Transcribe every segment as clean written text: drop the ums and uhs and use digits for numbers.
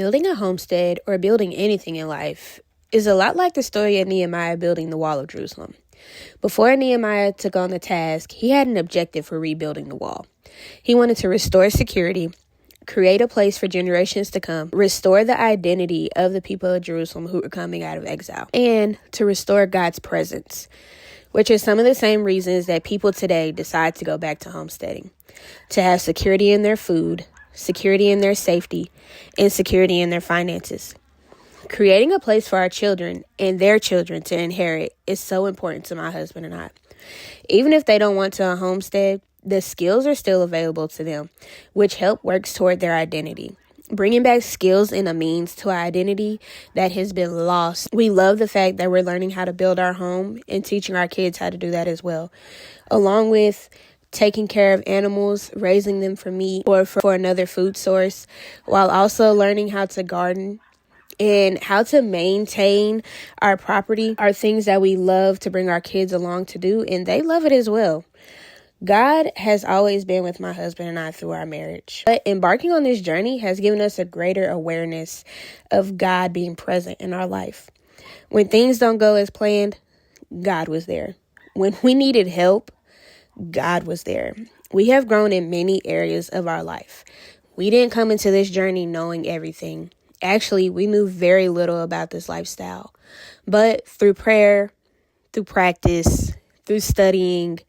Building a homestead, or building anything in life, is a lot like the story of Nehemiah building the wall of Jerusalem. Before Nehemiah took on the task, he had an objective for rebuilding the wall. He wanted to restore security, create a place for generations to come, restore the identity of the people of Jerusalem who were coming out of exile, and to restore God's presence, which are some of the same reasons that people today decide to go back to homesteading: to have security in their food, security in their safety, and security in their finances. Creating a place for our children and their children to inherit is so important to my husband and I. Even if they don't want to homestead, the skills are still available to them, which help works toward their identity. Bringing back skills and a means to our identity that has been lost. We love the fact that we're learning how to build our home and teaching our kids how to do that as well, along with taking care of animals, raising them for meat or for another food source, while also learning how to garden and how to maintain our property are things that we love to bring our kids along to do, and they love it as well. God has always been with my husband and I through our marriage, but embarking on this journey has given us a greater awareness of God being present in our life. When things don't go as planned, God was there. When we needed help, God was there. We have grown in many areas of our life. We didn't come into this journey knowing everything. Actually, we knew very little about this lifestyle. But through prayer, through practice, through studying,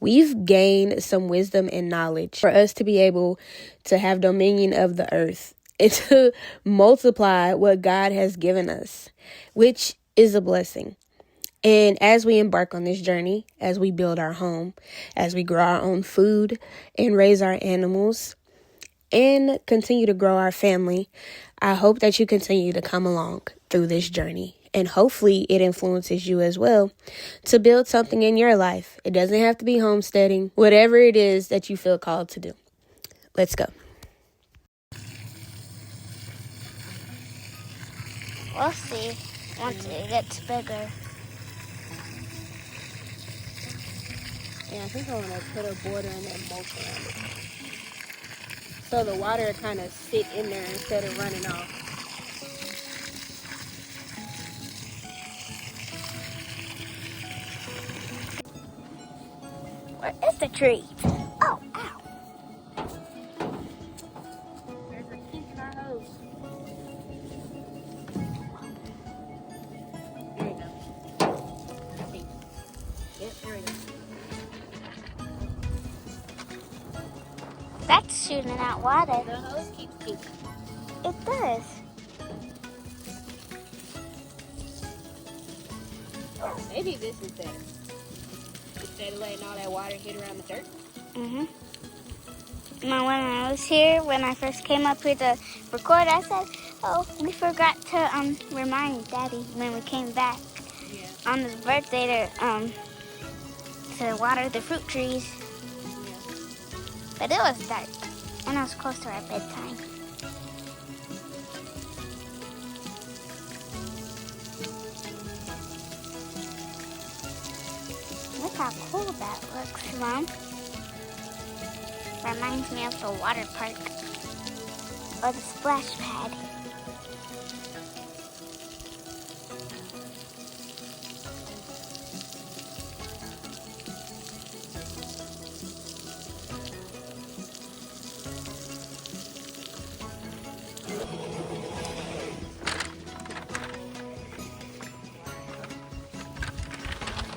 we've gained some wisdom and knowledge for us to be able to have dominion of the earth and to multiply what God has given us, which is a blessing. And as we embark on this journey, as we build our home, as we grow our own food and raise our animals and continue to grow our family, I hope that you continue to come along through this journey. And hopefully it influences you as well to build something in your life. It doesn't have to be homesteading, whatever it is that you feel called to do. Let's go. We'll see once it gets bigger. Yeah, I think I want to put a border and then mulch around it, so the water kind of sit in there instead of running off. Where is the tree? Oh, ow. There's a kink in our hose. There you go. I think. Yep, there we go. That's shooting out water. The hose keeps kinking. It does. Maybe this is better. Instead of letting all that water hit around the dirt. Now, when I was here, when I first came up here to record, I said, "Oh, we forgot to remind Daddy when we came back on his birthday to water the fruit trees." But it was dark, and it was close to our bedtime. Look how cool that looks, Mom. Reminds me of the water park or the splash pad.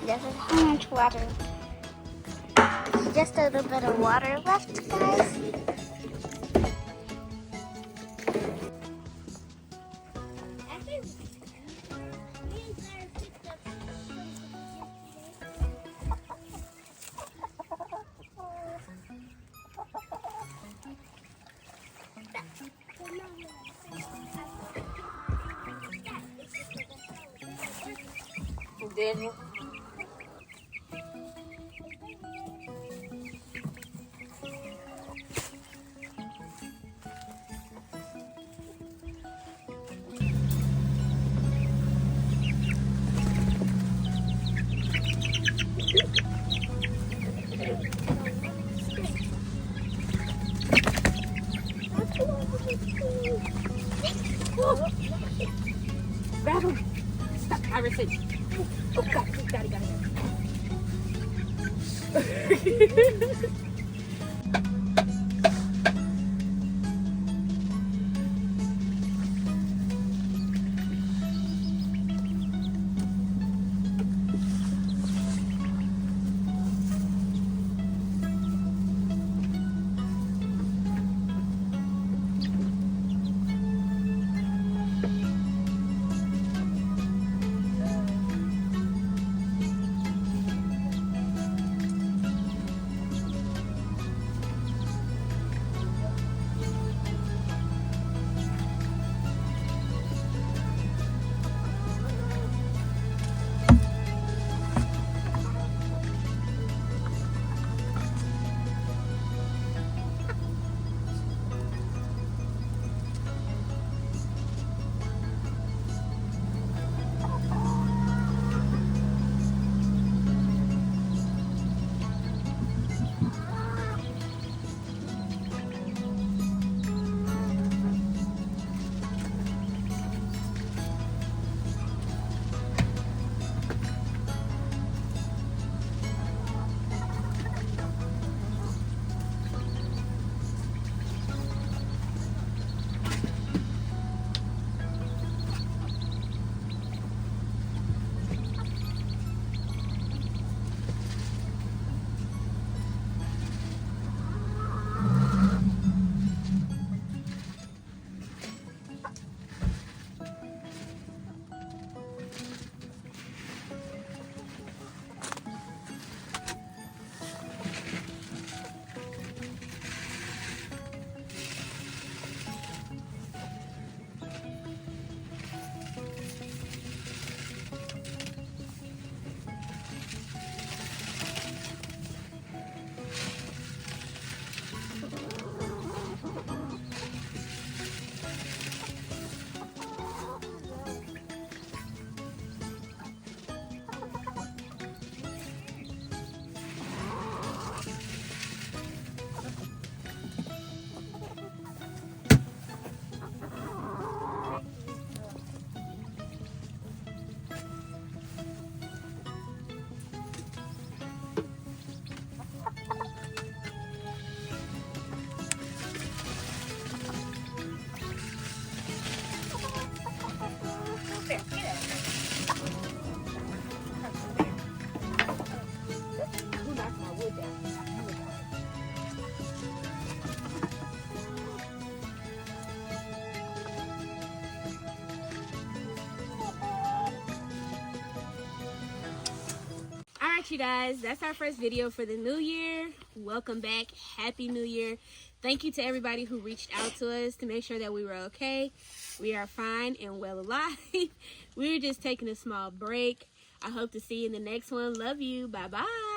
This is how much water. Just a little bit of water left, guys. Daniel. Grab him. Stop, Harrison. Oh, got it. Alright, you guys, that's our first video for the new year. Welcome back. Happy New Year. Thank you to everybody who reached out to us to make sure that we were okay. We are fine and well alive. We were just taking a small break. I hope to see you in the next one. Love you. Bye-bye.